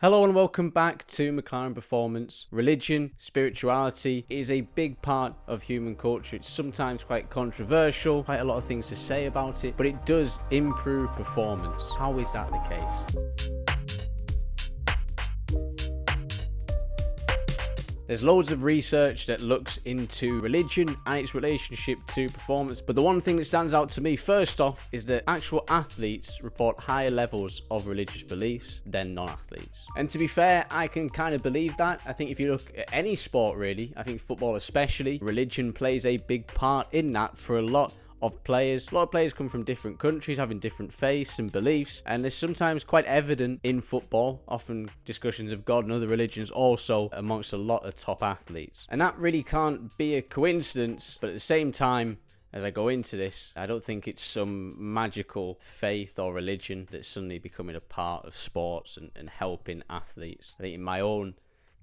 Hello and welcome back to McClaren Performance. Religion, spirituality is a big part of human culture. It's sometimes quite controversial, quite a lot of things to say about it, but it does improve performance. How is that the case? There's loads of research that looks into religion and its relationship to performance, but the one thing that stands out to me first off is that actual athletes report higher levels of religious beliefs than non-athletes. And to be fair, I can kind of believe that. I think if you look at any sport really, I think football especially, religion plays a big part in that for a lot of players. A lot of players come from different countries, having different faiths and beliefs, and there's sometimes quite evident in football, often discussions of God and other religions also amongst a lot of top athletes. And that really can't be a coincidence, but at the same time, as I go into this, I don't think it's some magical faith or religion that's suddenly becoming a part of sports and helping athletes. I think in my own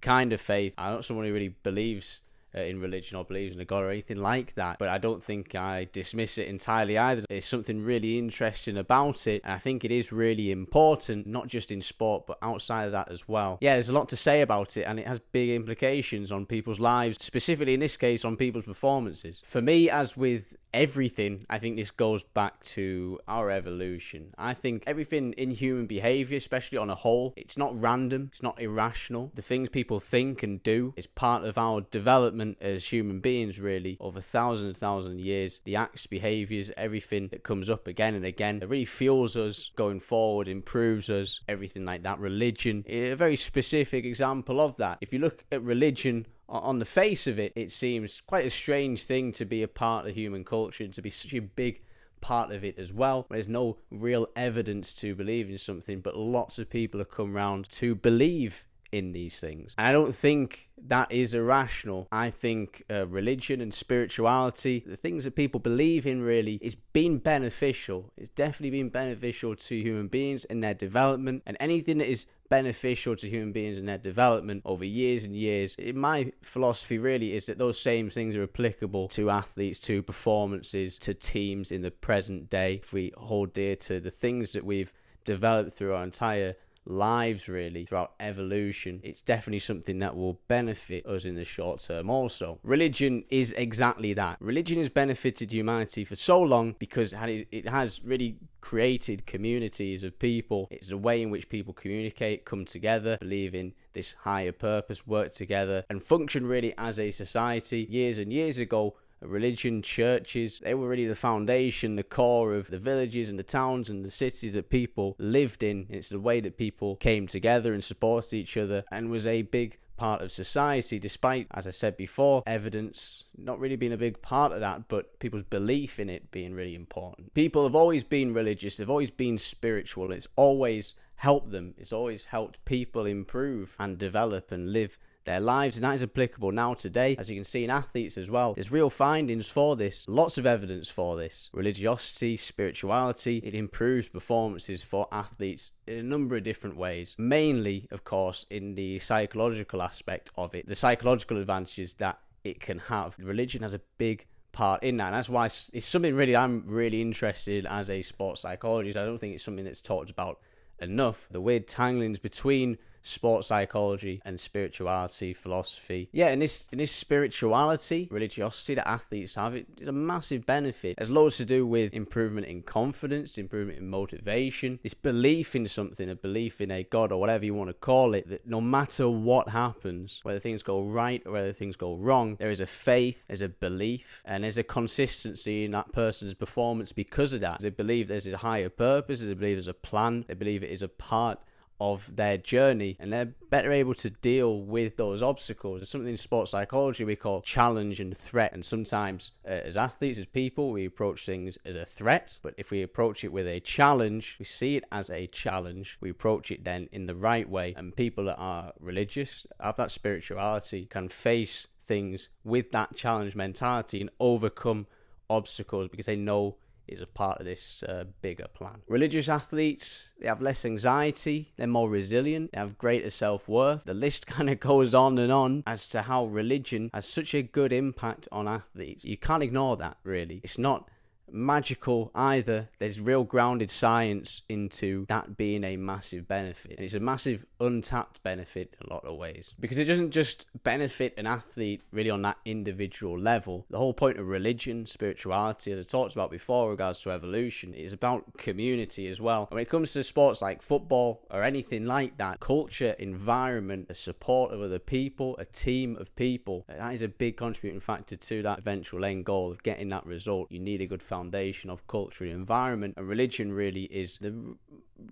kind of faith, I'm not someone who really believes in religion or believes in a God or anything like that, but I don't think I dismiss it entirely either. There's something really interesting about it, and I think it is really important, not just in sport but outside of that as well. Yeah, there's a lot to say about it, and it has big implications on people's lives, specifically in this case on people's performances. For me, as with everything, I think this goes back to our evolution. I think everything in human behavior, especially on a whole, it's not random, it's not irrational. The things people think and do is part of our development as human beings, really, over thousands and years. The acts, behaviors, everything that comes up again and again, it really fuels us going forward, improves us, everything like that. Religion is a very specific example of that. If you look at religion on the face of it, it seems quite a strange thing to be a part of human culture and to be such a big part of it as well. There's no real evidence to believe in something, but lots of people have come around to believe in these things. And I don't think that is irrational. I think religion and spirituality, the things that people believe in, really, is been beneficial. It's definitely been beneficial to human beings in their development, and anything that is beneficial to human beings in their development over years and years, in my philosophy really, is that those same things are applicable to athletes, to performances, to teams in the present day. If we hold dear to the things that we've developed through our entire lives, really, throughout evolution, it's definitely something that will benefit us in the short term also. Religion is exactly that. Religion has benefited humanity for so long because it has really created communities of people. It's the way in which people communicate, come together, believe in this higher purpose, work together, and function really as a society. Years and years ago, religion, churches, they were really the foundation, the core of the villages and the towns and the cities that people lived in. It's the way that people came together and supported each other and was a big part of society, despite, as I said before, evidence not really being a big part of that, but people's belief in it being really important. People have always been religious, they've always been spiritual, it's always helped them, it's always helped people improve and develop and live their lives, and that is applicable now today, as you can see in athletes as well. There's real findings for this, lots of evidence for this. Religiosity, spirituality, it improves performances for athletes in a number of different ways, mainly of course in the psychological aspect of it, the psychological advantages that it can have. Religion has a big part in that, and that's why it's something really I'm really interested in as a sports psychologist. I don't think it's something that's talked about enough, the weird tanglings between sports psychology and spirituality, philosophy. Yeah, and this spirituality, religiosity that athletes have, it is a massive benefit. It has loads to do with improvement in confidence, improvement in motivation, this belief in something, a belief in a God or whatever you want to call it, that no matter what happens, whether things go right or whether things go wrong, there is a faith, there's a belief, and there's a consistency in that person's performance because of that. They believe there's a higher purpose, they believe there's a plan, they believe it is a part of their journey, and they're better able to deal with those obstacles. There's something in sports psychology we call challenge and threat, and sometimes as athletes, as people, we approach things as a threat, but if we approach it with a challenge, we see it as a challenge, we approach it then in the right way. And people that are religious, have that spirituality, can face things with that challenge mentality and overcome obstacles because they know is a part of this bigger plan. Religious athletes, they have less anxiety, they're more resilient, they have greater self-worth. The list kind of goes on and on as to how religion has such a good impact on athletes. You can't ignore that, really. It's not magical either. There's real grounded science into that being a massive benefit. And it's a massive untapped benefit in a lot of ways. Because it doesn't just benefit an athlete really on that individual level. The whole point of religion, spirituality, as I talked about before in regards to evolution, is about community as well. And when it comes to sports like football or anything like that, culture, environment, the support of other people, a team of people, that is a big contributing factor to that eventual end goal of getting that result. You need a good foundation of culture and environment, and religion really is the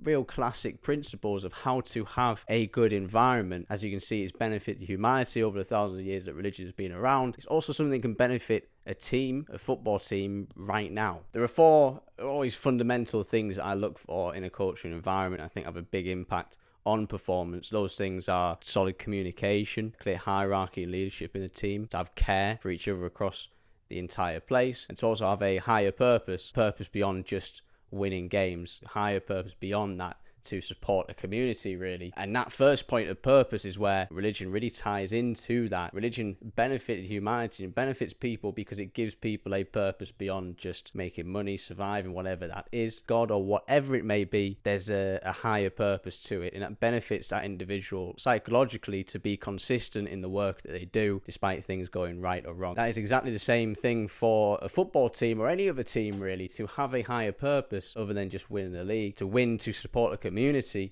real classic principles of how to have a good environment. As you can see, it's benefited humanity over the thousands of years that religion has been around. It's also something that can benefit a team, a football team right now. There are four always fundamental things that I look for in a culture and environment I think have a big impact on performance. Those things are solid communication, clear hierarchy and leadership in the team, to have care for each other across the entire place, and to also have a higher purpose beyond just winning games, higher purpose beyond that, to support a community really. And that first point of purpose is where religion really ties into that. Religion benefited humanity and benefits people because it gives people a purpose beyond just making money, surviving, whatever that is, God or whatever it may be. There's a higher purpose to it, and that benefits that individual psychologically to be consistent in the work that they do despite things going right or wrong. That is exactly the same thing for a football team or any other team really, to have a higher purpose other than just winning the league, to win to support a community.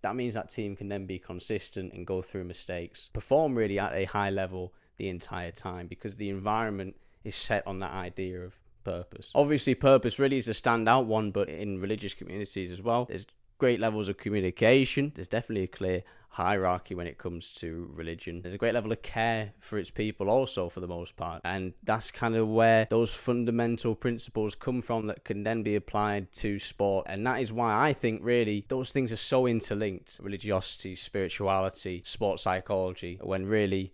That means that team can then be consistent and go through mistakes, perform really at a high level the entire time, because the environment is set on that idea of purpose. Obviously, purpose really is a standout one, but in religious communities as well, there's great levels of communication. There's definitely a clear hierarchy when it comes to religion. There's a great level of care for its people also, for the most part, and that's kind of where those fundamental principles come from that can then be applied to sport. And that is why I think really those things are so interlinked: religiosity, spirituality, sports psychology, when really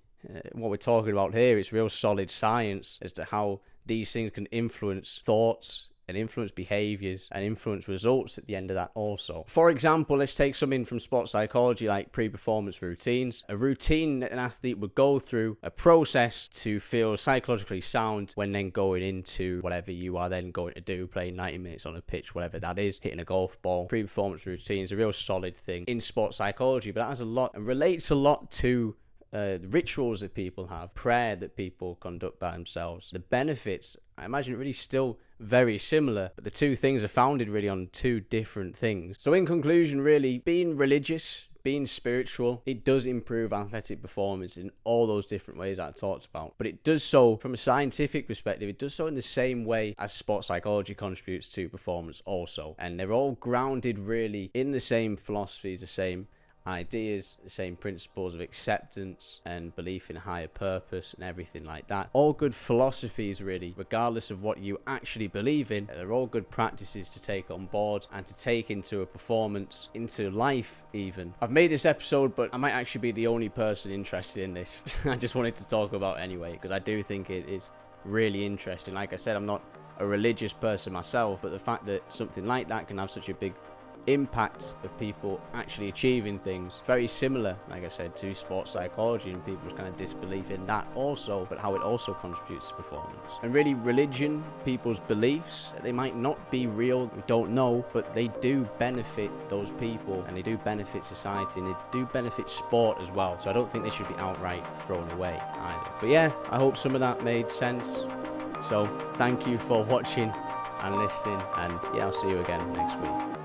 what we're talking about here is real solid science as to how these things can influence thoughts and influence behaviors and influence results at the end of that also. For example, let's take something from sports psychology like pre-performance routines. A routine that an athlete would go through, a process to feel psychologically sound when then going into whatever you are then going to do, playing 90 minutes on a pitch, whatever that is, hitting a golf ball. Pre-performance routine is a real solid thing in sports psychology, but that has a lot and relates a lot to rituals that people have, prayer that people conduct by themselves. The benefits, I imagine, really still very similar, but the two things are founded really on two different things. So in conclusion, really, being religious, being spiritual, it does improve athletic performance in all those different ways that I talked about. But it does so from a scientific perspective, it does so in the same way as sports psychology contributes to performance also. And they're all grounded really in the same philosophies, the same ideas, the same principles of acceptance and belief in higher purpose and everything like that. All good philosophies really, regardless of what you actually believe in. They're all good practices to take on board and to take into a performance, into life even. I've made this episode, but I might actually be the only person interested in this. I just wanted to talk about it anyway, because I do think it is really interesting. Like I said, I'm not a religious person myself, but the fact that something like that can have such a big impact of people actually achieving things, very similar, like I said, to sports psychology and people's kind of disbelief in that also, but how it also contributes to performance. And really, religion, people's beliefs, they might not be real, we don't know, but they do benefit those people, and they do benefit society, and they do benefit sport as well. So I don't think they should be outright thrown away either. But yeah, I hope some of that made sense. So thank you for watching and listening, and yeah, I'll see you again next week.